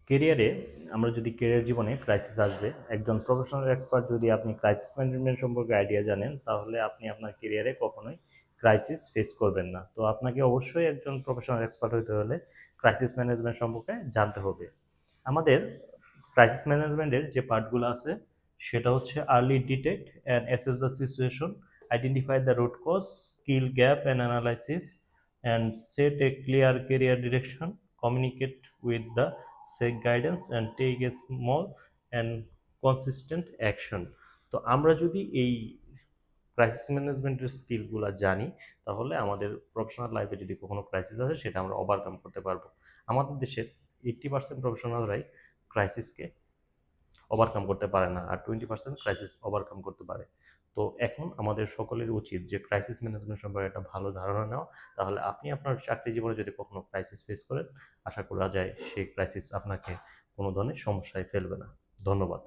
কেরিয়ারে আমরা যদি কেরিয়ার জীবনে ক্রাইসিস আসবে, একজন প্রফেশনাল এক্সপার্ট যদি আপনি ক্রাইসিস ম্যানেজমেন্ট সম্পর্কে আইডিয়া জানেন, তাহলে আপনি আপনার কেরিয়ারে কখনোই ক্রাইসিস ফেস করবেন না। তো আপনাকে অবশ্যই একজন প্রফেশনাল এক্সপার্ট হতে হলে ক্রাইসিস ম্যানেজমেন্ট সম্পর্কে জানতে হবে। আমাদের ক্রাইসিস ম্যানেজমেন্টের যে পার্টগুলো আছে সেটা হচ্ছে early detect and assess the situation, identify the root cause, skill gap and analysis, and set a clear career direction, communicate with the seek guidance and take a small and consistent action. তো আমরা যদি এই crisis ম্যানেজমেন্টের স্কিলগুলো জানি, তাহলে আমাদের professional লাইফে যদি কখনো ক্রাইসিস আসে সেটা আমরা ওভারকাম করতে পারবো। আমাদের দেশের 80% প্রফেশনালরাই ক্রাইসিসকে ওভারকাম করতে পারে না, আর 20% ক্রাইসিস ওভারকাম করতে পারে। তো এখন আমাদের সকলের উচিত যে ক্রাইসিস ম্যানেজমেন্ট সম্পর্কে একটা ভালো ধারণা নেওয়া। তাহলে আপনি আপনার চাকরি জীবনে যদি কখনো ক্রাইসিস ফেস করেন, আশা করা যায় সেই ক্রাইসিস আপনাকে কোনো ধরনের সমস্যায় ফেলবে না। ধন্যবাদ।